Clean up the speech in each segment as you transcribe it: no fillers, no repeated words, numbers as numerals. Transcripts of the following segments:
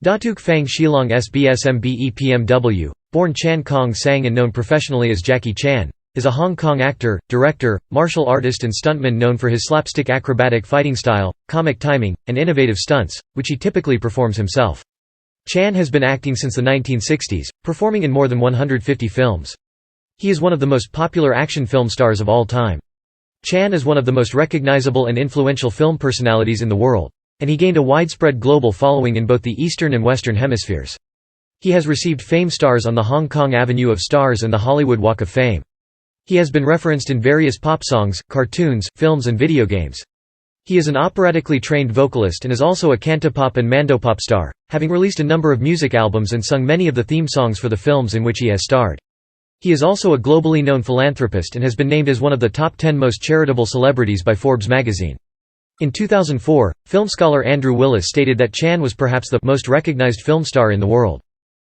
Datuk Fang Shilong SBSMBEPMW, born Chan Kong Sang and known professionally as Jackie Chan, is a Hong Kong actor, director, martial artist and stuntman known for his slapstick acrobatic fighting style, comic timing, and innovative stunts, which he typically performs himself. Chan has been acting since the 1960s, performing in more than 150 films. He is one of the most popular action film stars of all time. Chan is one of the most recognizable and influential film personalities in the world, and he gained a widespread global following in both the Eastern and Western hemispheres. He has received fame stars on the Hong Kong Avenue of Stars and the Hollywood Walk of Fame. He has been referenced in various pop songs, cartoons, films and video games. He is an operatically trained vocalist and is also a Cantopop and Mandopop star, having released a number of music albums and sung many of the theme songs for the films in which he has starred. He is also a globally known philanthropist and has been named as one of the top 10 most charitable celebrities by Forbes magazine. In 2004, film scholar Andrew Willis stated that Chan was perhaps the most recognized film star in the world.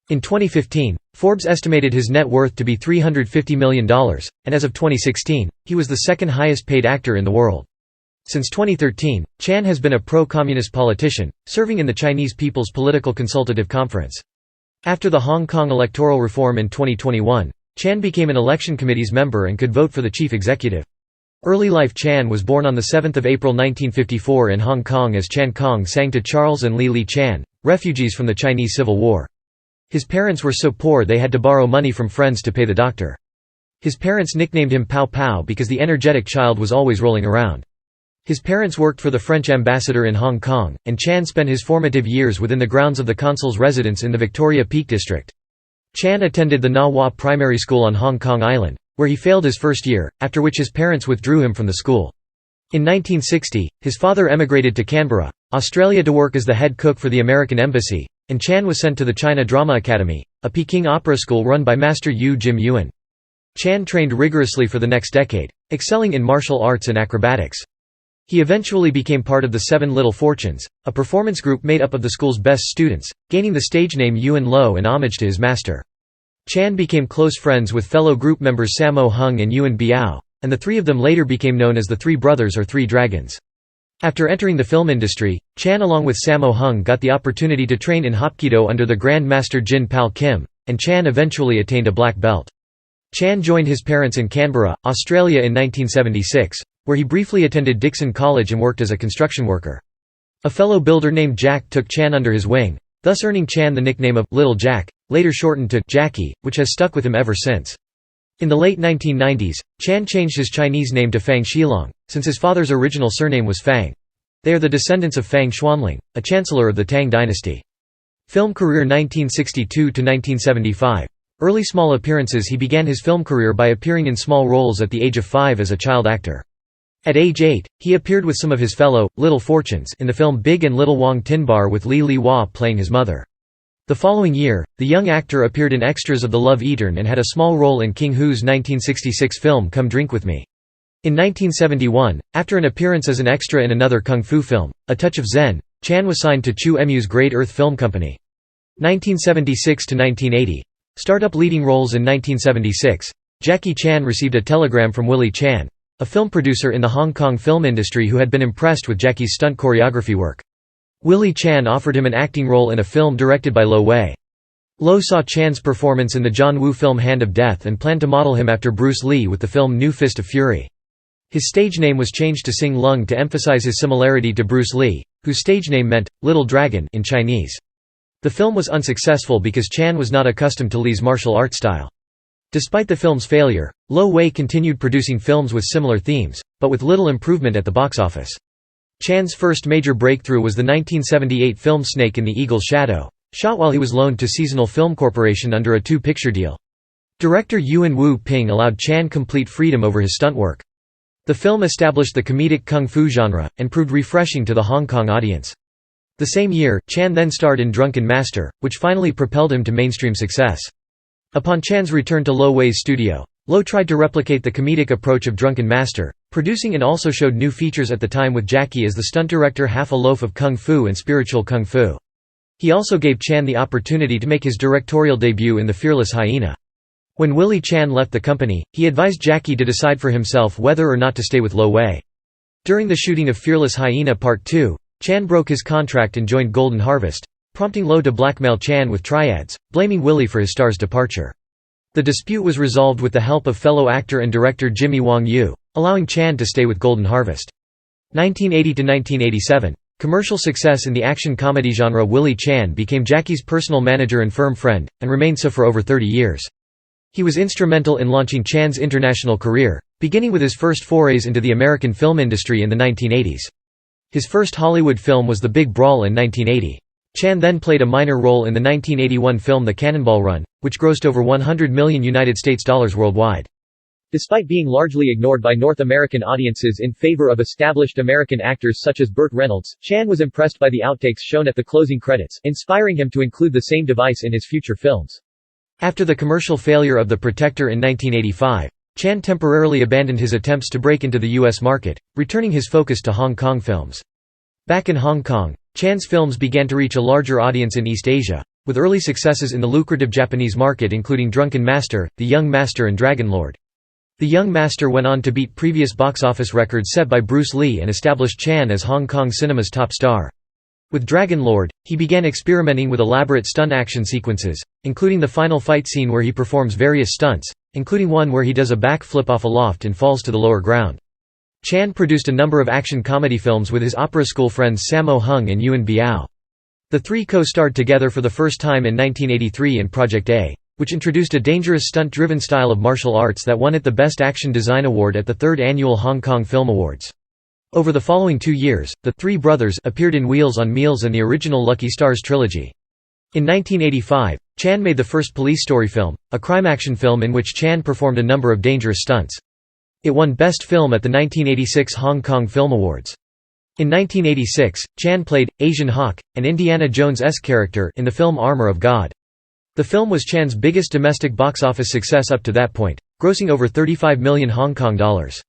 In 2015, Forbes estimated his net worth to be $350 million, and as of 2016, he was the second highest paid actor in the world. Since 2013, Chan has been a pro-communist politician, serving in the Chinese People's Political Consultative Conference. After the Hong Kong electoral reform in 2021, Chan became an election committee's member and could vote for the chief executive. Early life Chan was born on 7 April 1954 in Hong Kong as Chan Kong Sang to Charles and Li Chan, refugees from the Chinese Civil War. His parents were so poor they had to borrow money from friends to pay the doctor. His parents nicknamed him Pow Pow because the energetic child was always rolling around. His parents worked for the French ambassador in Hong Kong, and Chan spent his formative years within the grounds of the consul's residence in the Victoria Peak district. Chan attended the Na Wah Primary School on Hong Kong Island, where he failed his first year, after which his parents withdrew him from the school. In 1960, his father emigrated to Canberra, Australia to work as the head cook for the American Embassy, and Chan was sent to the China Drama Academy, a Peking opera school run by Master Yu Jim Yuan. Chan trained rigorously for the next decade, excelling in martial arts and acrobatics. He eventually became part of the Seven Little Fortunes, a performance group made up of the school's best students, gaining the stage name Yuan Lo in homage to his master. Chan became close friends with fellow group members Sammo Hung and Yuan Biao, and the three of them later became known as the Three Brothers or Three Dragons. After entering the film industry, Chan along with Sammo Hung got the opportunity to train in Hapkido under the Grand Master Jin Pal Kim, and Chan eventually attained a black belt. Chan joined his parents in Canberra, Australia in 1976, where he briefly attended Dixon College and worked as a construction worker. A fellow builder named Jack took Chan under his wing, thus earning Chan the nickname of Little Jack, later shortened to Jackie, which has stuck with him ever since. In the late 1990s, Chan changed his Chinese name to Fang Shilong, since his father's original surname was Fang. They are the descendants of Fang Xuanling, a chancellor of the Tang dynasty. Film career 1962 to 1975. Early small appearances. He began his film career by appearing in small roles at the age of 5 as a child actor. At age 8, he appeared with some of his fellow, Little Fortunes in the film Big and Little Wong Tin Bar with Li Wah playing his mother. The following year, the young actor appeared in extras of The Love Eatern and had a small role in King Hu's 1966 film Come Drink With Me. In 1971, after an appearance as an extra in another kung fu film, A Touch of Zen, Chan was signed to Chu Mu's Great Earth Film Company. 1976 to 1980. Startup leading roles. In 1976, Jackie Chan received a telegram from Willie Chan, a film producer in the Hong Kong film industry who had been impressed with Jackie's stunt choreography work. Willie Chan offered him an acting role in a film directed by Lo Wei. Lo saw Chan's performance in the John Woo film Hand of Death and planned to model him after Bruce Lee with the film New Fist of Fury. His stage name was changed to Sing Lung to emphasize his similarity to Bruce Lee, whose stage name meant Little Dragon in Chinese. The film was unsuccessful because Chan was not accustomed to Lee's martial art style. Despite the film's failure, Lo Wei continued producing films with similar themes, but with little improvement at the box office. Chan's first major breakthrough was the 1978 film Snake in the Eagle's Shadow, shot while he was loaned to Seasonal Film Corporation under a 2-picture deal. Director Yuan Wu Ping allowed Chan complete freedom over his stunt work. The film established the comedic kung fu genre, and proved refreshing to the Hong Kong audience. The same year, Chan then starred in Drunken Master, which finally propelled him to mainstream success. Upon Chan's return to Lo Wei's studio, Lo tried to replicate the comedic approach of Drunken Master, producing and also showed new features at the time with Jackie as the stunt director, Half a Loaf of Kung Fu and Spiritual Kung Fu. He also gave Chan the opportunity to make his directorial debut in The Fearless Hyena. When Willie Chan left the company, he advised Jackie to decide for himself whether or not to stay with Lo Wei. During the shooting of Fearless Hyena Part 2, Chan broke his contract and joined Golden Harvest, prompting Low to blackmail Chan with triads, blaming Willie for his star's departure. The dispute was resolved with the help of fellow actor and director Jimmy Wong Yu, allowing Chan to stay with Golden Harvest. 1980–1987. Commercial success in the action comedy genre. Willie Chan became Jackie's personal manager and firm friend, and remained so for over 30 years. He was instrumental in launching Chan's international career, beginning with his first forays into the American film industry in the 1980s. His first Hollywood film was The Big Brawl in 1980. Chan then played a minor role in the 1981 film The Cannonball Run, which grossed over $100 million worldwide. Despite being largely ignored by North American audiences in favor of established American actors such as Burt Reynolds, Chan was impressed by the outtakes shown at the closing credits, inspiring him to include the same device in his future films. After the commercial failure of The Protector in 1985, Chan temporarily abandoned his attempts to break into the U.S. market, returning his focus to Hong Kong films. Back in Hong Kong, Chan's films began to reach a larger audience in East Asia, with early successes in the lucrative Japanese market including Drunken Master, The Young Master and Dragonblade. The Young Master went on to beat previous box office records set by Bruce Lee and established Chan as Hong Kong cinema's top star. With Dragonblade, he began experimenting with elaborate stunt action sequences, including the final fight scene where he performs various stunts, including one where he does a backflip off a loft and falls to the lower ground. Chan produced a number of action comedy films with his opera school friends Sammo Hung and Yuen Biao. The three co-starred together for the first time in 1983 in Project A, which introduced a dangerous stunt-driven style of martial arts that won it the Best Action Design Award at the 3rd Annual Hong Kong Film Awards. Over the following 2 years, the three brothers appeared in Wheels on Meals and the original Lucky Stars trilogy. In 1985, Chan made the first police story film, a crime action film in which Chan performed a number of dangerous stunts. It won Best Film at the 1986 Hong Kong Film Awards. In 1986, Chan played Asian Hawk, an Indiana Jones-esque character in the film Armor of God. The film was Chan's biggest domestic box office success up to that point, grossing over 35 million Hong Kong dollars.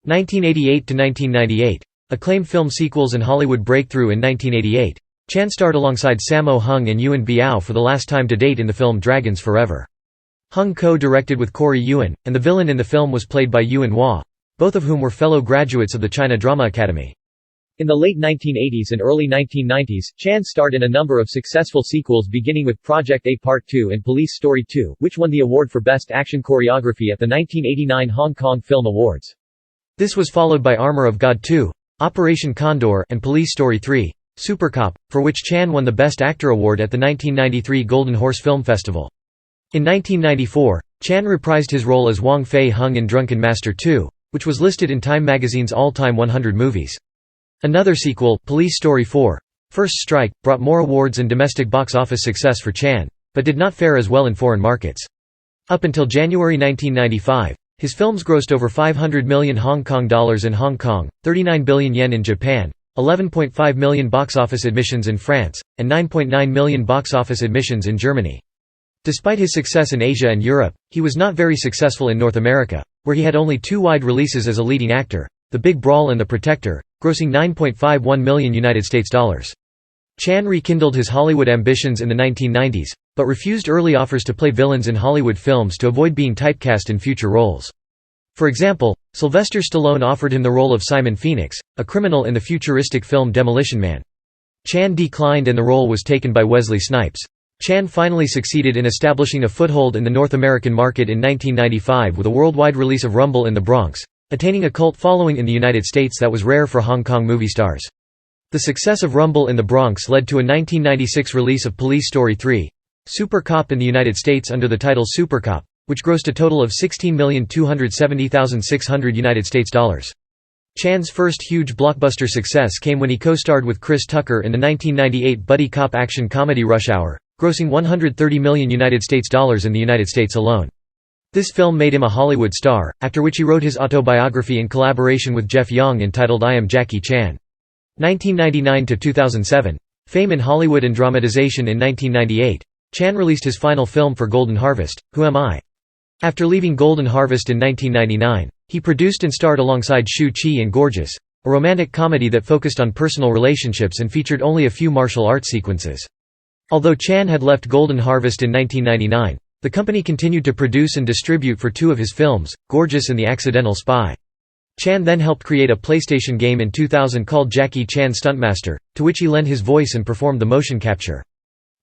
1988 to 1998. Acclaimed film sequels and Hollywood breakthrough. In 1988, Chan starred alongside Sammo Hung and Yuen Biao for the last time to date in the film Dragons Forever. Hung co-directed with Corey Yuen, and the villain in the film was played by Yuen Wah, both of whom were fellow graduates of the China Drama Academy. In the late 1980s and early 1990s, Chan starred in a number of successful sequels beginning with Project A Part 2 and Police Story 2, which won the award for Best Action Choreography at the 1989 Hong Kong Film Awards. This was followed by Armor of God 2, Operation Condor and Police Story 3, Super Cop, for which Chan won the Best Actor Award at the 1993 Golden Horse Film Festival. In 1994, Chan reprised his role as Wong Fei Hung in Drunken Master 2, which was listed in Time magazine's All-Time 100 Movies. Another sequel, Police Story 4, First Strike, brought more awards and domestic box office success for Chan, but did not fare as well in foreign markets. Up until January 1995, his films grossed over 500 million Hong Kong dollars in Hong Kong, 39 billion yen in Japan, 11.5 million box office admissions in France, and 9.9 million box office admissions in Germany. Despite his success in Asia and Europe, he was not very successful in North America, where he had only 2 wide releases as a leading actor, The Big Brawl and The Protector, grossing $9.51 million. Chan rekindled his Hollywood ambitions in the 1990s, but refused early offers to play villains in Hollywood films to avoid being typecast in future roles. For example, Sylvester Stallone offered him the role of Simon Phoenix, a criminal in the futuristic film Demolition Man. Chan declined and the role was taken by Wesley Snipes. Chan finally succeeded in establishing a foothold in the North American market in 1995 with a worldwide release of Rumble in the Bronx, attaining a cult following in the United States that was rare for Hong Kong movie stars. The success of Rumble in the Bronx led to a 1996 release of Police Story 3, Super Cop in the United States under the title Super Cop, which grossed a total of $16,270,600. Chan's first huge blockbuster success came when he co-starred with Chris Tucker in the 1998 buddy cop action comedy Rush Hour, grossing $130 million in the United States alone. This film made him a Hollywood star, after which he wrote his autobiography in collaboration with Jeff Young entitled I Am Jackie Chan. 1999–2007. Fame in Hollywood and dramatization. In 1998, Chan released his final film for Golden Harvest, Who Am I? After leaving Golden Harvest in 1999, he produced and starred alongside Shu Qi in Gorgeous, a romantic comedy that focused on personal relationships and featured only a few martial arts sequences. Although Chan had left Golden Harvest in 1999, the company continued to produce and distribute for 2 of his films, Gorgeous and The Accidental Spy. Chan then helped create a PlayStation game in 2000 called Jackie Chan Stuntmaster, to which he lent his voice and performed the motion capture.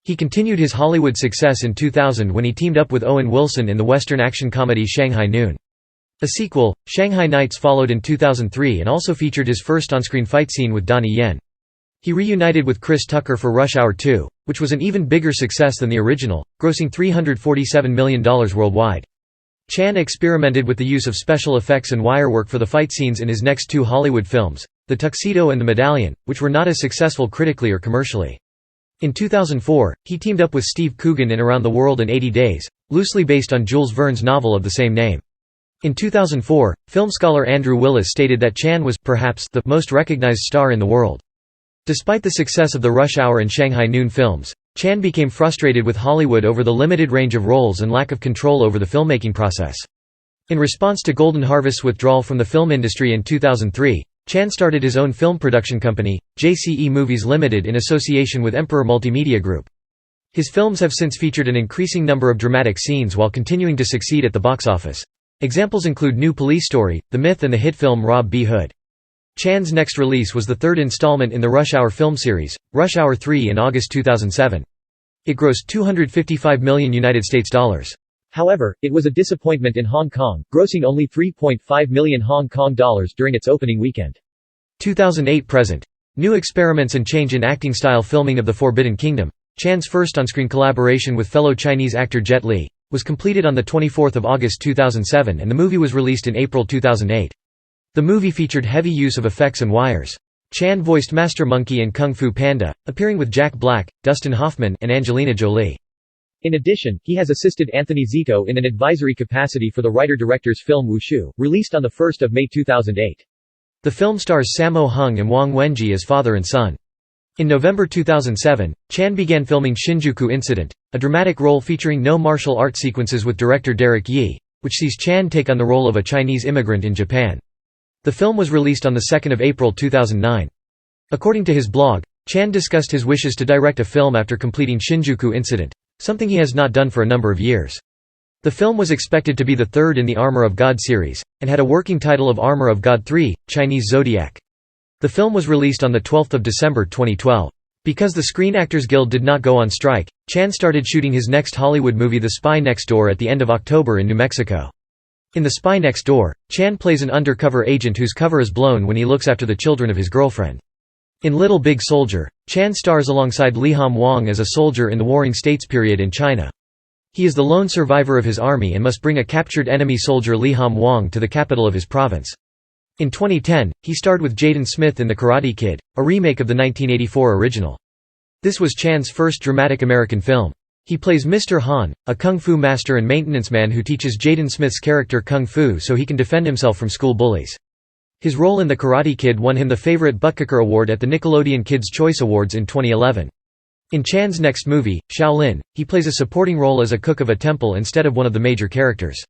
He continued his Hollywood success in 2000 when he teamed up with Owen Wilson in the Western action comedy Shanghai Noon. A sequel, Shanghai Nights, followed in 2003 and also featured his first on-screen fight scene with Donnie Yen. He reunited with Chris Tucker for Rush Hour 2, which was an even bigger success than the original, grossing $347 million worldwide. Chan experimented with the use of special effects and wirework for the fight scenes in his next two Hollywood films, The Tuxedo and The Medallion, which were not as successful critically or commercially. In 2004, he teamed up with Steve Coogan in Around the World in 80 Days, loosely based on Jules Verne's novel of the same name. In 2004, film scholar Andrew Willis stated that Chan was, perhaps, the most recognized star in the world. Despite the success of the Rush Hour and Shanghai Noon films, Chan became frustrated with Hollywood over the limited range of roles and lack of control over the filmmaking process. In response to Golden Harvest's withdrawal from the film industry in 2003, Chan started his own film production company, JCE Movies Limited, in association with Emperor Multimedia Group. His films have since featured an increasing number of dramatic scenes while continuing to succeed at the box office. Examples include New Police Story, The Myth, and the hit film Rob B. Hood. Chan's next release was the third installment in the Rush Hour film series, Rush Hour 3, in August 2007. It grossed $255 million US dollars. However, it was a disappointment in Hong Kong, grossing only $3.5 million Hong Kong dollars during its opening weekend. 2008–present. New experiments and change in acting style. Filming of The Forbidden Kingdom, Chan's first on-screen collaboration with fellow Chinese actor Jet Li, was completed on 24 August 2007 and the movie was released in April 2008. The movie featured heavy use of effects and wires. Chan voiced Master Monkey in Kung Fu Panda, appearing with Jack Black, Dustin Hoffman, and Angelina Jolie. In addition, he has assisted Anthony Zito in an advisory capacity for the writer-director's film Wushu, released on 1 May 2008. The film stars Sammo Hung and Wang Wenji as father and son. In November 2007, Chan began filming Shinjuku Incident, a dramatic role featuring no martial art sequences with director Derek Yee, which sees Chan take on the role of a Chinese immigrant in Japan. The film was released on 2 April 2009. According to his blog, Chan discussed his wishes to direct a film after completing Shinjuku Incident, something he has not done for a number of years. The film was expected to be the third in the Armor of God series, and had a working title of Armor of God 3, Chinese Zodiac. The film was released on 12 December 2012. Because the Screen Actors Guild did not go on strike, Chan started shooting his next Hollywood movie The Spy Next Door at the end of October in New Mexico. In The Spy Next Door, Chan plays an undercover agent whose cover is blown when he looks after the children of his girlfriend. In Little Big Soldier, Chan stars alongside Liham Wang as a soldier in the Warring States period in China. He is the lone survivor of his army and must bring a captured enemy soldier Liham Wang to the capital of his province. In 2010, he starred with Jaden Smith in The Karate Kid, a remake of the 1984 original. This was Chan's first dramatic American film. He plays Mr. Han, a kung fu master and maintenance man who teaches Jaden Smith's character kung fu so he can defend himself from school bullies. His role in The Karate Kid won him the Favorite Buttkicker Award at the Nickelodeon Kids' Choice Awards in 2011. In Chan's next movie, Shaolin, he plays a supporting role as a cook of a temple instead of one of the major characters.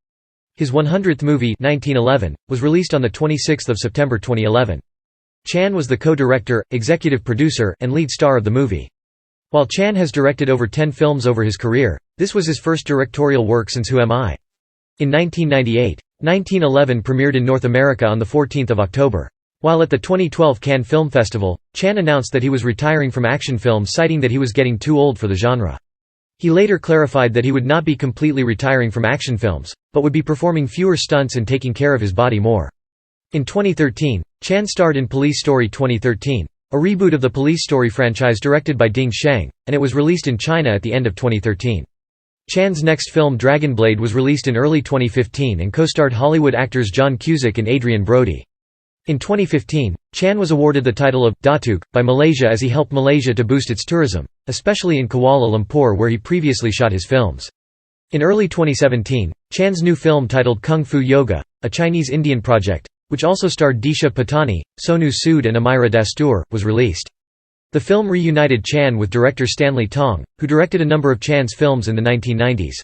His 100th movie, 1911, was released on 26 September 2011. Chan was the co-director, executive producer, and lead star of the movie. While Chan has directed over 10 films over his career, this was his first directorial work since Who Am I? In 1998, 1911 premiered in North America on 14 October. While at the 2012 Cannes Film Festival, Chan announced that he was retiring from action films, citing that he was getting too old for the genre. He later clarified that he would not be completely retiring from action films, but would be performing fewer stunts and taking care of his body more. In 2013, Chan starred in Police Story 2013, a reboot of the Police Story franchise directed by Ding Sheng, and it was released in China at the end of 2013. Chan's next film Dragonblade was released in early 2015 and co-starred Hollywood actors John Cusack and Adrian Brody. In 2015, Chan was awarded the title of Datuk by Malaysia as he helped Malaysia to boost its tourism, especially in Kuala Lumpur where he previously shot his films. In early 2017, Chan's new film titled Kung Fu Yoga, a Chinese-Indian project, which also starred Disha Patani, Sonu Sood and Amira Dastur, was released. The film reunited Chan with director Stanley Tong, who directed a number of Chan's films in the 1990s.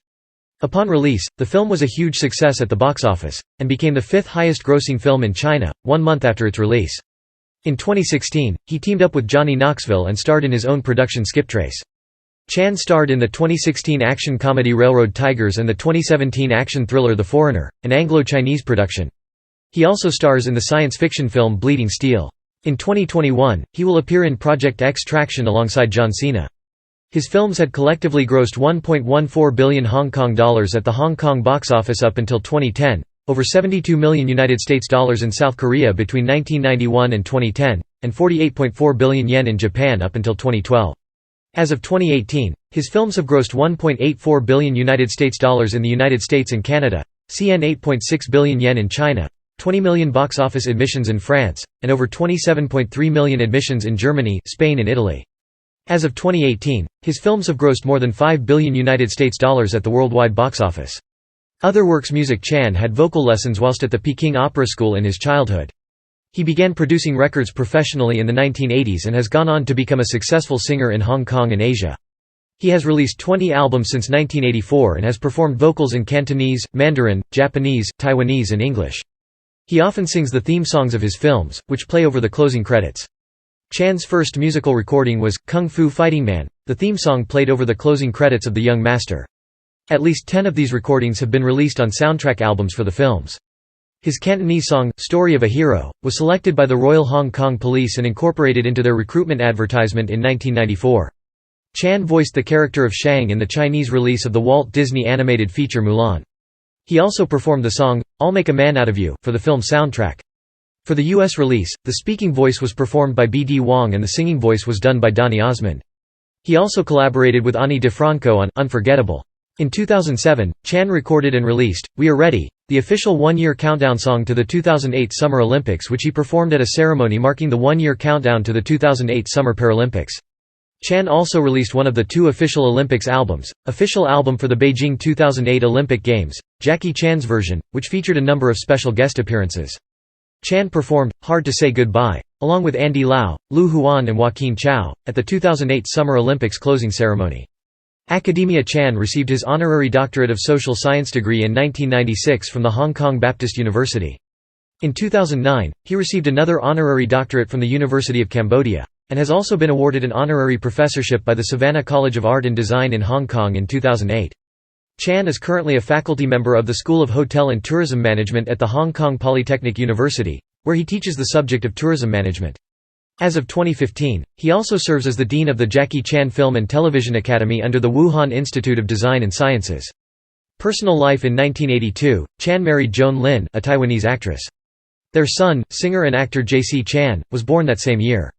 Upon release, the film was a huge success at the box office, and became the fifth highest-grossing film in China, 1 month after its release. In 2016, he teamed up with Johnny Knoxville and starred in his own production Skiptrace. Chan starred in the 2016 action comedy Railroad Tigers and the 2017 action thriller The Foreigner, an Anglo-Chinese production. He also stars in the science fiction film Bleeding Steel. In 2021, he will appear in Project X Traction alongside John Cena. His films had collectively grossed 1.14 billion Hong Kong dollars at the Hong Kong box office up until 2010, over $72 million in South Korea between 1991 and 2010, and 48.4 billion yen in Japan up until 2012. As of 2018, his films have grossed 1.84 billion dollars in the United States and Canada, CNY 8.6 billion yen in China, 20 million box office admissions in France, and over 27.3 million admissions in Germany, Spain and Italy. As of 2018, his films have grossed more than 5 billion dollars at the worldwide box office. Other works. Music. Chan had vocal lessons whilst at the Peking Opera School in his childhood. He began producing records professionally in the 1980s and has gone on to become a successful singer in Hong Kong and Asia. He has released 20 albums since 1984 and has performed vocals in Cantonese, Mandarin, Japanese, Taiwanese and English. He often sings the theme songs of his films, which play over the closing credits. Chan's first musical recording was Kung Fu Fighting Man. The theme song played over the closing credits of The Young Master. At least 10 of these recordings have been released on soundtrack albums for the films. His Cantonese song, Story of a Hero, was selected by the Royal Hong Kong Police and incorporated into their recruitment advertisement in 1994. Chan voiced the character of Shang in the Chinese release of the Walt Disney animated feature Mulan. He also performed the song, I'll Make a Man Out of You, for the film soundtrack. For the US release, the speaking voice was performed by B.D. Wong and the singing voice was done by Donny Osmond. He also collaborated with Ani DeFranco on Unforgettable. In 2007, Chan recorded and released, We Are Ready, the official one-year countdown song to the 2008 Summer Olympics, which he performed at a ceremony marking the one-year countdown to the 2008 Summer Paralympics. Chan also released one of the two official Olympics albums, official album for the Beijing 2008 Olympic Games, Jackie Chan's version, which featured a number of special guest appearances. Chan performed Hard to Say Goodbye, along with Andy Lau, Lu Huan and Joaquin Chow, at the 2008 Summer Olympics closing ceremony. Academia. Chan received his honorary doctorate of social science degree in 1996 from the Hong Kong Baptist University. In 2009, he received another honorary doctorate from the University of Cambodia, and has also been awarded an honorary professorship by the Savannah College of Art and Design in Hong Kong in 2008. Chan is currently a faculty member of the School of Hotel and Tourism Management at the Hong Kong Polytechnic University, where he teaches the subject of tourism management. As of 2015, he also serves as the Dean of the Jackie Chan Film and Television Academy under the Wuhan Institute of Design and Sciences. Personal life. In 1982, Chan married Joan Lin, a Taiwanese actress. Their son, singer and actor J.C. Chan, was born that same year.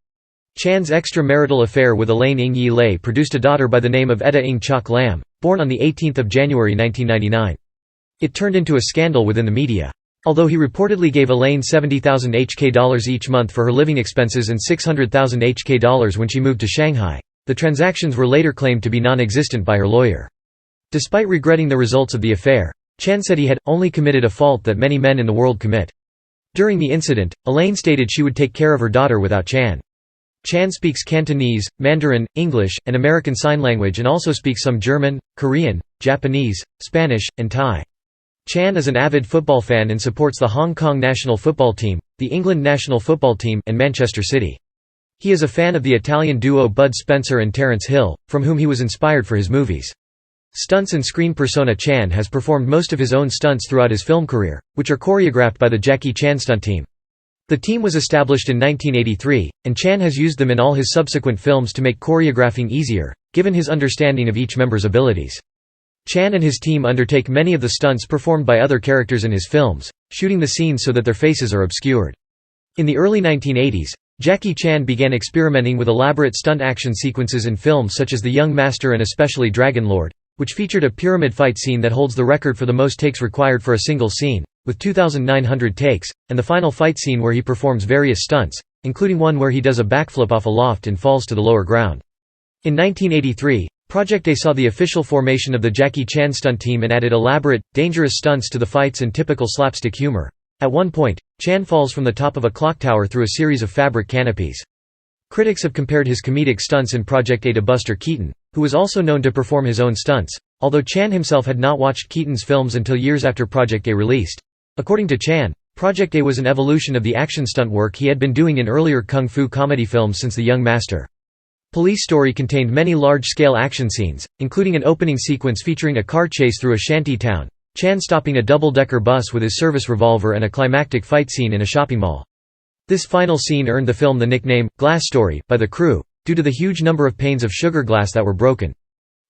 Chan's extramarital affair with Elaine Ng Yi Lei produced a daughter by the name of Etta Ng Chok Lam, born on 18 January 1999. It turned into a scandal within the media. Although he reportedly gave Elaine 70,000 HK each month for her living expenses and 600,000 HK when she moved to Shanghai, the transactions were later claimed to be non-existent by her lawyer. Despite regretting the results of the affair, Chan said he had only committed a fault that many men in the world commit. During the incident, Elaine stated she would take care of her daughter without Chan. Chan speaks Cantonese, Mandarin, English, and American Sign Language and also speaks some German, Korean, Japanese, Spanish, and Thai. Chan is an avid football fan and supports the Hong Kong national football team, the England national football team, and Manchester City. He is a fan of the Italian duo Bud Spencer and Terence Hill, from whom he was inspired for his movies. Stunts and screen persona. Chan has performed most of his own stunts throughout his film career, which are choreographed by the Jackie Chan stunt team. The team was established in 1983, and Chan has used them in all his subsequent films to make choreographing easier, given his understanding of each member's abilities. Chan and his team undertake many of the stunts performed by other characters in his films, shooting the scenes so that their faces are obscured. In the early 1980s, Jackie Chan began experimenting with elaborate stunt action sequences in films such as The Young Master and especially Dragonblade, which featured a pyramid fight scene that holds the record for the most takes required for a single scene, with 2,900 takes, and the final fight scene where he performs various stunts, including one where he does a backflip off a loft and falls to the lower ground. In 1983, Project A saw the official formation of the Jackie Chan stunt team and added elaborate, dangerous stunts to the fights and typical slapstick humor. At one point, Chan falls from the top of a clock tower through a series of fabric canopies. Critics have compared his comedic stunts in Project A to Buster Keaton, who was also known to perform his own stunts, although Chan himself had not watched Keaton's films until years after Project A released. According to Chan, Project A was an evolution of the action stunt work he had been doing in earlier kung fu comedy films since The Young Master. Police Story contained many large-scale action scenes, including an opening sequence featuring a car chase through a shanty town, Chan stopping a double-decker bus with his service revolver and a climactic fight scene in a shopping mall. This final scene earned the film the nickname, Glass Story, by the crew, due to the huge number of panes of sugar glass that were broken.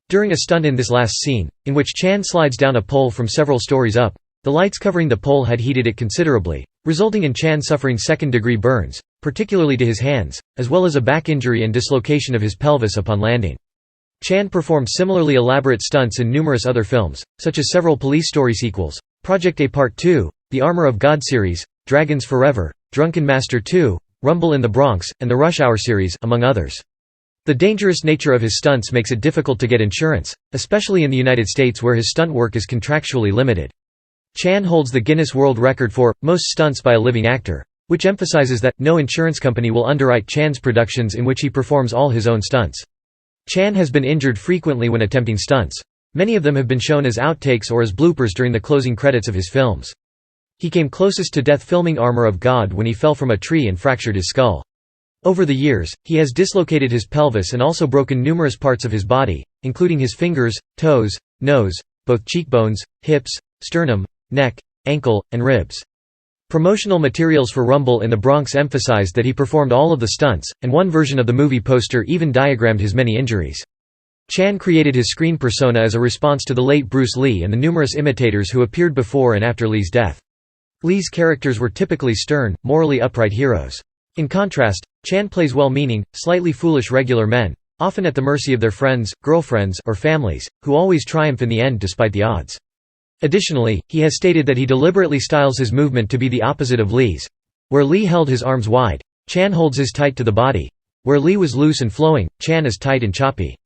During a stunt in this last scene, in which Chan slides down a pole from several stories up, the lights covering the pole had heated it considerably, resulting in Chan suffering second-degree burns, particularly to his hands, as well as a back injury and dislocation of his pelvis upon landing. Chan performed similarly elaborate stunts in numerous other films, such as several Police Story sequels, Project A Part 2, The Armor of God series, Dragons Forever, Drunken Master 2, Rumble in the Bronx, and the Rush Hour series, among others. The dangerous nature of his stunts makes it difficult to get insurance, especially in the United States where his stunt work is contractually limited. Chan holds the Guinness World Record for most stunts by a living actor, which emphasizes that no insurance company will underwrite Chan's productions in which he performs all his own stunts. Chan has been injured frequently when attempting stunts. Many of them have been shown as outtakes or as bloopers during the closing credits of his films. He came closest to death filming Armor of God when he fell from a tree and fractured his skull. Over the years, he has dislocated his pelvis and also broken numerous parts of his body, including his fingers, toes, nose, both cheekbones, hips, sternum, neck, ankle, and ribs. Promotional materials for Rumble in the Bronx emphasized that he performed all of the stunts, and one version of the movie poster even diagrammed his many injuries. Chan created his screen persona as a response to the late Bruce Lee and the numerous imitators who appeared before and after Lee's death. Lee's characters were typically stern, morally upright heroes. In contrast, Chan plays well-meaning, slightly foolish regular men, often at the mercy of their friends, girlfriends, or families, who always triumph in the end despite the odds. Additionally, he has stated that he deliberately styles his movement to be the opposite of Lee's. Where Lee held his arms wide, Chan holds his tight to the body. Where Lee was loose and flowing, Chan is tight and choppy.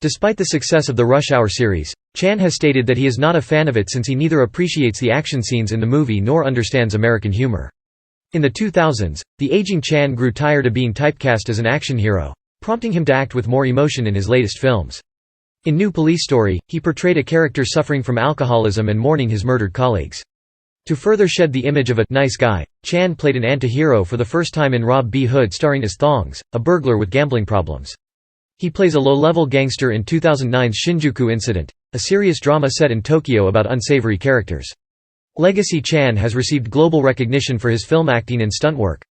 Despite the success of the Rush Hour series, Chan has stated that he is not a fan of it since he neither appreciates the action scenes in the movie nor understands American humor. In the 2000s, the aging Chan grew tired of being typecast as an action hero, prompting him to act with more emotion in his latest films. In New Police Story, he portrayed a character suffering from alcoholism and mourning his murdered colleagues. To further shed the image of a nice guy, Chan played an anti-hero for the first time in Rob B. Hood starring as Thongs, a burglar with gambling problems. He plays a low-level gangster in 2009's Shinjuku Incident, a serious drama set in Tokyo about unsavory characters. Legacy Chan has received global recognition for his film acting and stunt work.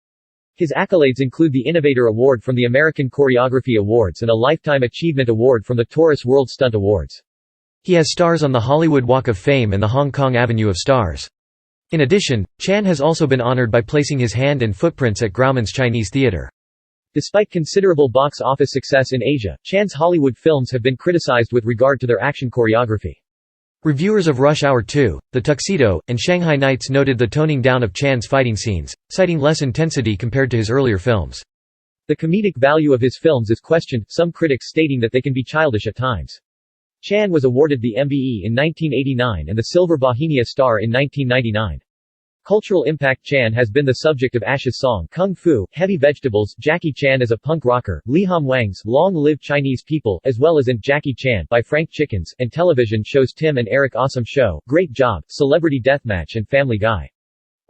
His accolades include the Innovator Award from the American Choreography Awards and a Lifetime Achievement Award from the Taurus World Stunt Awards. He has stars on the Hollywood Walk of Fame and the Hong Kong Avenue of Stars. In addition, Chan has also been honored by placing his hand and footprints at Grauman's Chinese Theatre. Despite considerable box office success in Asia, Chan's Hollywood films have been criticized with regard to their action choreography. Reviewers of Rush Hour 2, The Tuxedo, and Shanghai Nights noted the toning down of Chan's fighting scenes, citing less intensity compared to his earlier films. The comedic value of his films is questioned, some critics stating that they can be childish at times. Chan was awarded the MBE in 1989 and the Silver Bohemia Star in 1999. Cultural impact: Chan has been the subject of Ash's song Kung Fu, Heavy Vegetables, Jackie Chan as a punk rocker, Li Hom Wang's Long Live Chinese People, as well as in Jackie Chan by Frank Chickens, and television shows Tim and Eric Awesome Show, Great Job, Celebrity Deathmatch and Family Guy.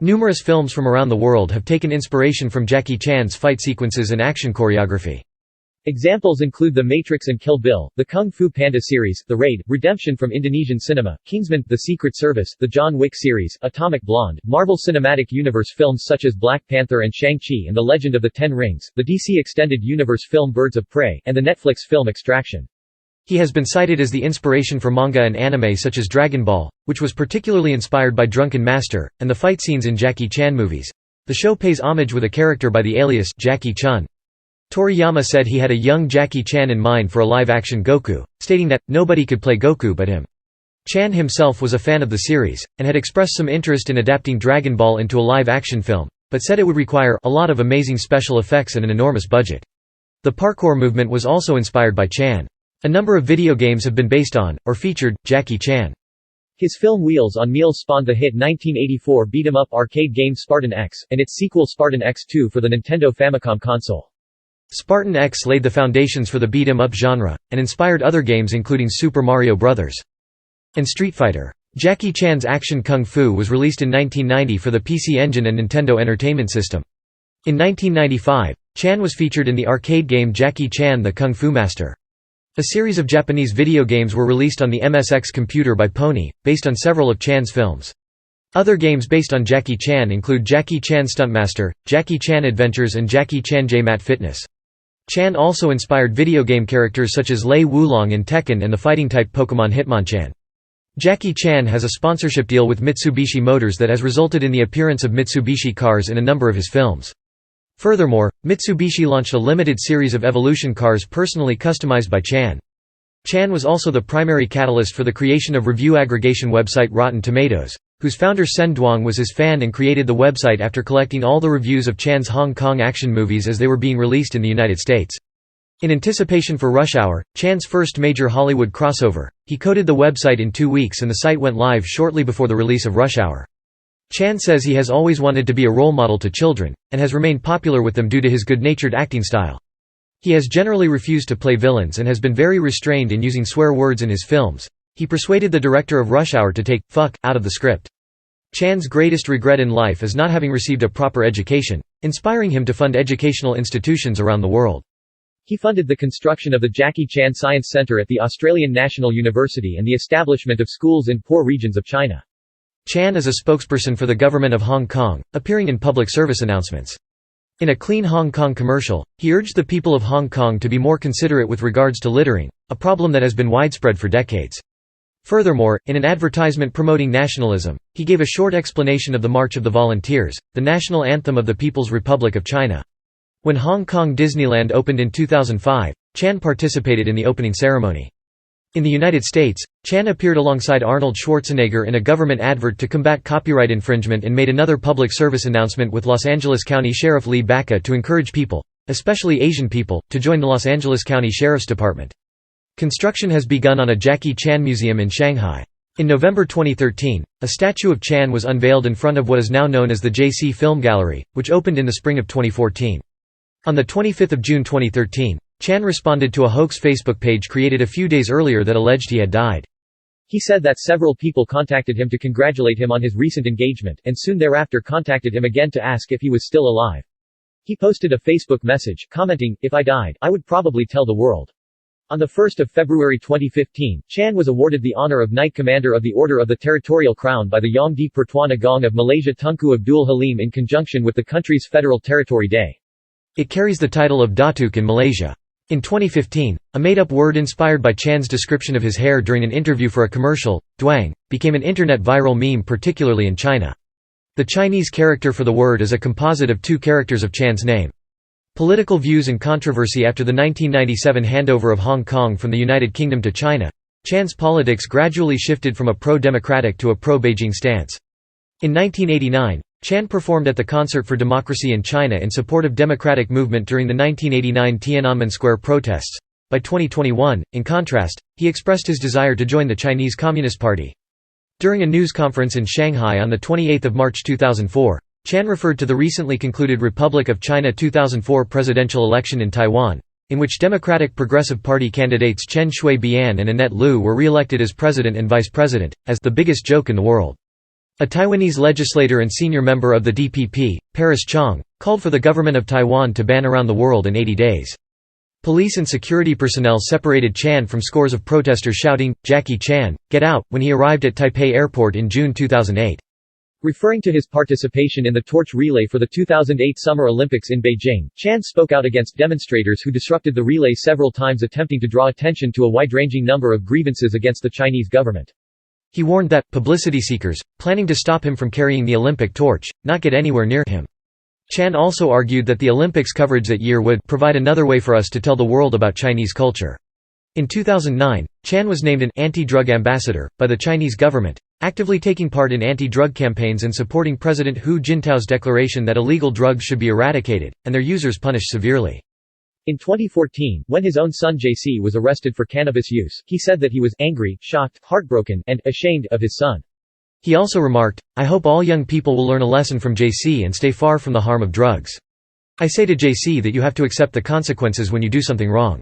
Numerous films from around the world have taken inspiration from Jackie Chan's fight sequences and action choreography. Examples include The Matrix and Kill Bill, the Kung Fu Panda series, The Raid, Redemption from Indonesian cinema, Kingsman, The Secret Service, the John Wick series, Atomic Blonde, Marvel Cinematic Universe films such as Black Panther and Shang-Chi and The Legend of the Ten Rings, the DC Extended Universe film Birds of Prey, and the Netflix film Extraction. He has been cited as the inspiration for manga and anime such as Dragon Ball, which was particularly inspired by Drunken Master, and the fight scenes in Jackie Chan movies. The show pays homage with a character by the alias Jackie Chun. Toriyama said he had a young Jackie Chan in mind for a live-action Goku, stating that, nobody could play Goku but him. Chan himself was a fan of the series, and had expressed some interest in adapting Dragon Ball into a live-action film, but said it would require a lot of amazing special effects and an enormous budget. The parkour movement was also inspired by Chan. A number of video games have been based on, or featured, Jackie Chan. His film Wheels on Meals spawned the hit 1984 beat-em-up arcade game Spartan X, and its sequel Spartan X2 for the Nintendo Famicom console. Spartan X laid the foundations for the beat-em-up genre, and inspired other games including Super Mario Bros. And Street Fighter. Jackie Chan's action Kung Fu was released in 1990 for the PC Engine and Nintendo Entertainment System. In 1995, Chan was featured in the arcade game Jackie Chan the Kung Fu Master. A series of Japanese video games were released on the MSX computer by Pony, based on several of Chan's films. Other games based on Jackie Chan include Jackie Chan Stuntmaster, Jackie Chan Adventures and Jackie Chan J-Mat Fitness. Chan also inspired video game characters such as Lei Wulong in Tekken and the fighting-type Pokémon Hitmonchan. Jackie Chan has a sponsorship deal with Mitsubishi Motors that has resulted in the appearance of Mitsubishi cars in a number of his films. Furthermore, Mitsubishi launched a limited series of Evolution cars personally customized by Chan. Chan was also the primary catalyst for the creation of review aggregation website Rotten Tomatoes, whose founder Sen Duong was his fan and created the website after collecting all the reviews of Chan's Hong Kong action movies as they were being released in the United States. In anticipation for Rush Hour, Chan's first major Hollywood crossover, he coded the website in 2 weeks and the site went live shortly before the release of Rush Hour. Chan says he has always wanted to be a role model to children, and has remained popular with them due to his good-natured acting style. He has generally refused to play villains and has been very restrained in using swear words in his films. He persuaded the director of Rush Hour to take "fuck" out of the script. Chan's greatest regret in life is not having received a proper education, inspiring him to fund educational institutions around the world. He funded the construction of the Jackie Chan Science Center at the Australian National University and the establishment of schools in poor regions of China. Chan is a spokesperson for the government of Hong Kong, appearing in public service announcements. In a Clean Hong Kong commercial, he urged the people of Hong Kong to be more considerate with regards to littering, a problem that has been widespread for decades. Furthermore, in an advertisement promoting nationalism, he gave a short explanation of the March of the Volunteers, the national anthem of the People's Republic of China. When Hong Kong Disneyland opened in 2005, Chan participated in the opening ceremony. In the United States, Chan appeared alongside Arnold Schwarzenegger in a government advert to combat copyright infringement and made another public service announcement with Los Angeles County Sheriff Lee Baca to encourage people, especially Asian people, to join the Los Angeles County Sheriff's Department. Construction has begun on a Jackie Chan museum in Shanghai. In November 2013, a statue of Chan was unveiled in front of what is now known as the JC Film Gallery, which opened in the spring of 2014. On 25 June 2013, Chan responded to a hoax Facebook page created a few days earlier that alleged he had died. He said that several people contacted him to congratulate him on his recent engagement, and soon thereafter contacted him again to ask if he was still alive. He posted a Facebook message, commenting, "If I died, I would probably tell the world." On 1 February 2015, Chan was awarded the honor of Knight Commander of the Order of the Territorial Crown by the Yang di Pertuan Agong of Malaysia Tunku Abdul Halim in conjunction with the country's Federal Territory Day. It carries the title of Datuk in Malaysia. In 2015, a made-up word inspired by Chan's description of his hair during an interview for a commercial, duang, became an internet viral meme particularly in China. The Chinese character for the word is a composite of 2 characters of Chan's name. Political views and controversy. After the 1997 handover of Hong Kong from the United Kingdom to China, Chan's politics gradually shifted from a pro-democratic to a pro-Beijing stance. In 1989, Chan performed at the Concert for Democracy in China in support of democratic movement during the 1989 Tiananmen Square protests. By 2021, in contrast, he expressed his desire to join the Chinese Communist Party. During a news conference in Shanghai on 28 March 2004, Chan referred to the recently concluded Republic of China 2004 presidential election in Taiwan, in which Democratic Progressive Party candidates Chen Shui-bian and Annette Lu were re-elected as president and vice president, as the biggest joke in the world. A Taiwanese legislator and senior member of the DPP, Paris Chong, called for the government of Taiwan to ban around the world in 80 days. Police and security personnel separated Chan from scores of protesters shouting, "Jackie Chan, get out," when he arrived at Taipei Airport in June 2008. Referring to his participation in the torch relay for the 2008 Summer Olympics in Beijing, Chan spoke out against demonstrators who disrupted the relay several times, attempting to draw attention to a wide-ranging number of grievances against the Chinese government. He warned that publicity seekers, planning to stop him from carrying the Olympic torch, not get anywhere near him. Chan also argued that the Olympics coverage that year would provide another way for us to tell the world about Chinese culture. In 2009, Chan was named an anti-drug ambassador by the Chinese government, actively taking part in anti-drug campaigns and supporting President Hu Jintao's declaration that illegal drugs should be eradicated, and their users punished severely. In 2014, when his own son JC was arrested for cannabis use, he said that he was angry, shocked, heartbroken, and ashamed of his son. He also remarked, "I hope all young people will learn a lesson from JC and stay far from the harm of drugs. I say to JC that you have to accept the consequences when you do something wrong."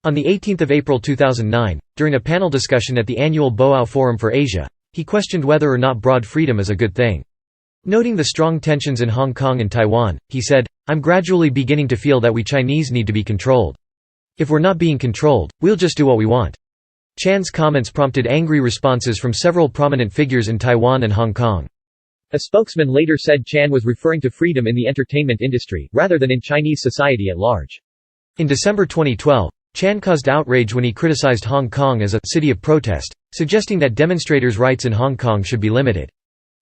On 18 April 2009, during a panel discussion at the annual Boao Forum for Asia, he questioned whether or not broad freedom is a good thing. Noting the strong tensions in Hong Kong and Taiwan, he said, "I'm gradually beginning to feel that we Chinese need to be controlled. If we're not being controlled, we'll just do what we want." Chan's comments prompted angry responses from several prominent figures in Taiwan and Hong Kong. A spokesman later said Chan was referring to freedom in the entertainment industry, rather than in Chinese society at large. In December 2012, Chan caused outrage when he criticized Hong Kong as a city of protest, suggesting that demonstrators' rights in Hong Kong should be limited.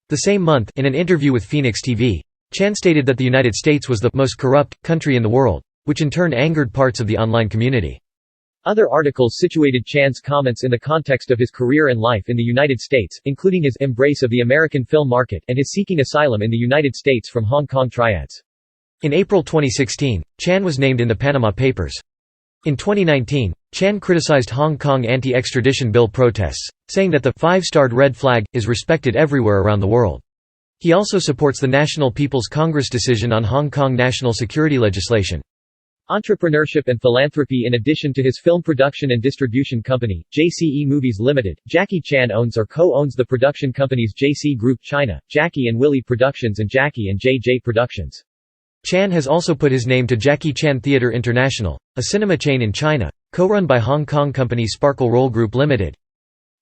The same month, in an interview with Phoenix TV, Chan stated that the United States was the most corrupt country in the world, which in turn angered parts of the online community. Other articles situated Chan's comments in the context of his career and life in the United States, including his embrace of the American film market and his seeking asylum in the United States from Hong Kong triads. In April 2016, Chan was named in the Panama Papers. In 2019, Chan criticized Hong Kong anti-extradition bill protests, saying that the five-starred red flag is respected everywhere around the world. He also supports the National People's Congress decision on Hong Kong national security legislation. Entrepreneurship and philanthropy. In addition to his film production and distribution company, JCE Movies Limited, Jackie Chan owns or co-owns the production companies JC Group China, Jackie and Willie Productions and Jackie and JJ Productions. Chan has also put his name to Jackie Chan Theatre International, a cinema chain in China, co-run by Hong Kong company Sparkle Roll Group Limited.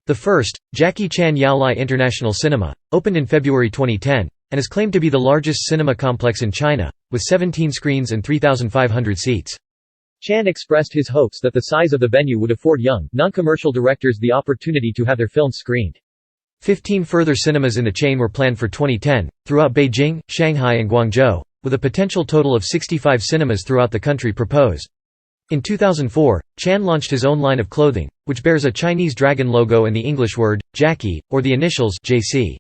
The first, Jackie Chan Yaolai International Cinema, opened in February 2010, and is claimed to be the largest cinema complex in China, with 17 screens and 3,500 seats. Chan expressed his hopes that the size of the venue would afford young, non-commercial directors the opportunity to have their films screened. 15 further cinemas in the chain were planned for 2010, throughout Beijing, Shanghai and Guangzhou, with a potential total of 65 cinemas throughout the country proposed. In 2004, Chan launched his own line of clothing, which bears a Chinese dragon logo and the English word, Jackie, or the initials, JC.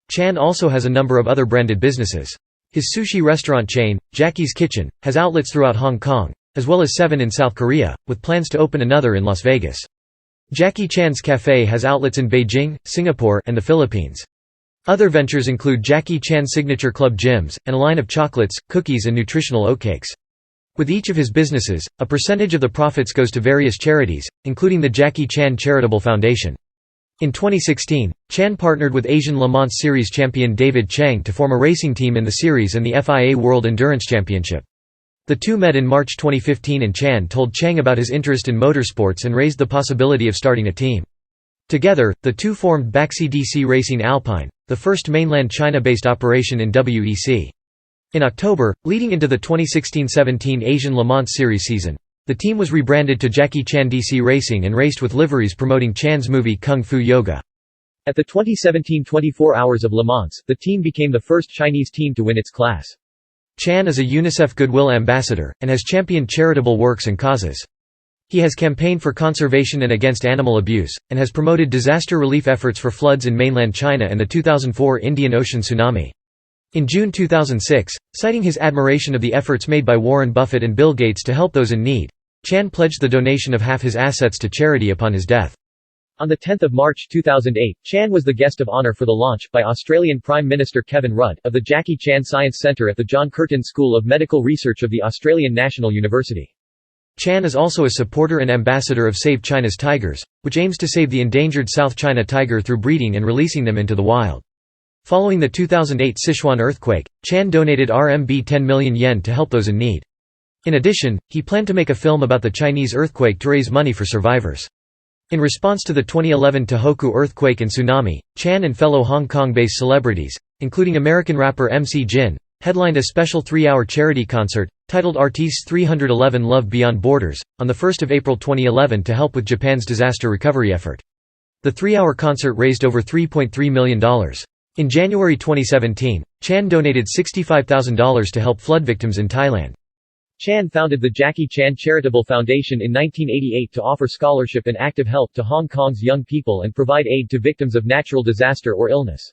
Chan also has a number of other branded businesses. His sushi restaurant chain, Jackie's Kitchen, has outlets throughout Hong Kong, as well as 7 in South Korea, with plans to open another in Las Vegas. Jackie Chan's Cafe has outlets in Beijing, Singapore, and the Philippines. Other ventures include Jackie Chan Signature Club Gyms, and a line of chocolates, cookies and nutritional oatcakes. With each of his businesses, a percentage of the profits goes to various charities, including the Jackie Chan Charitable Foundation. In 2016, Chan partnered with Asian Le Mans Series champion David Chang to form a racing team in the series and the FIA World Endurance Championship. The two met in March 2015 and Chan told Chang about his interest in motorsports and raised the possibility of starting a team. Together, the two formed Baxi DC Racing Alpine, the first mainland China-based operation in WEC. In October, leading into the 2016-17 Asian Le Mans Series season, the team was rebranded to Jackie Chan DC Racing and raced with liveries promoting Chan's movie Kung Fu Yoga. At the 2017 24 Hours of Le Mans, the team became the first Chinese team to win its class. Chan is a UNICEF Goodwill Ambassador, and has championed charitable works and causes. He has campaigned for conservation and against animal abuse, and has promoted disaster relief efforts for floods in mainland China and the 2004 Indian Ocean tsunami. In June 2006, citing his admiration of the efforts made by Warren Buffett and Bill Gates to help those in need, Chan pledged the donation of half his assets to charity upon his death. On 10 March 2008, Chan was the guest of honor for the launch, by Australian Prime Minister Kevin Rudd, of the Jackie Chan Science Centre at the John Curtin School of Medical Research of the Australian National University. Chan is also a supporter and ambassador of Save China's Tigers, which aims to save the endangered South China tiger through breeding and releasing them into the wild. Following the 2008 Sichuan earthquake, Chan donated RMB 10 million yen to help those in need. In addition, he planned to make a film about the Chinese earthquake to raise money for survivors. In response to the 2011 Tohoku earthquake and tsunami, Chan and fellow Hong Kong-based celebrities, including American rapper MC Jin, headlined a special 3-hour charity concert, titled Artistes 311 Love Beyond Borders, on 1 April 2011 to help with Japan's disaster recovery effort. The 3-hour concert raised over $3.3 million. In January 2017, Chan donated $65,000 to help flood victims in Thailand. Chan founded the Jackie Chan Charitable Foundation in 1988 to offer scholarship and active help to Hong Kong's young people and provide aid to victims of natural disaster or illness.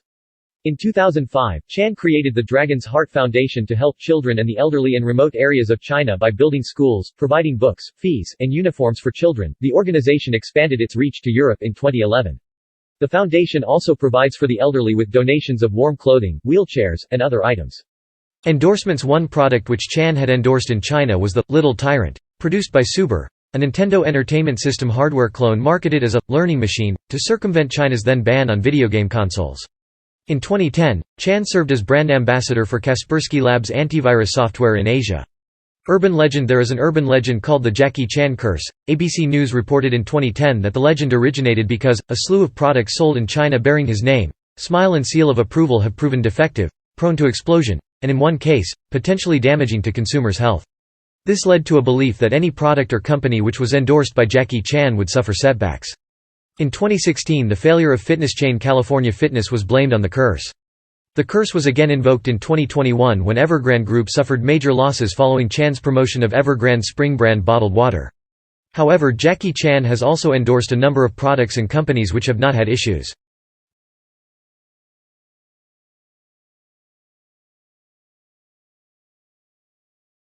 In 2005, Chan created the Dragon's Heart Foundation to help children and the elderly in remote areas of China by building schools, providing books, fees, and uniforms for children. The organization expanded its reach to Europe in 2011. The foundation also provides for the elderly with donations of warm clothing, wheelchairs, and other items. Endorsements. One product which Chan had endorsed in China was the Little Tyrant, produced by Super, a Nintendo Entertainment System hardware clone marketed as a learning machine to circumvent China's then ban on video game consoles. In 2010, Chan served as brand ambassador for Kaspersky Labs antivirus software in Asia. Urban legend. There is an urban legend called the Jackie Chan curse. ABC News reported in 2010 that the legend originated because a slew of products sold in China bearing his name, smile and seal of approval have proven defective, prone to explosion, and in one case, potentially damaging to consumers' health. This led to a belief that any product or company which was endorsed by Jackie Chan would suffer setbacks. In 2016, the failure of fitness chain California Fitness was blamed on the curse. The curse was again invoked in 2021 when Evergrande Group suffered major losses following Chan's promotion of Evergrande Spring brand bottled water. However, Jackie Chan has also endorsed a number of products and companies which have not had issues.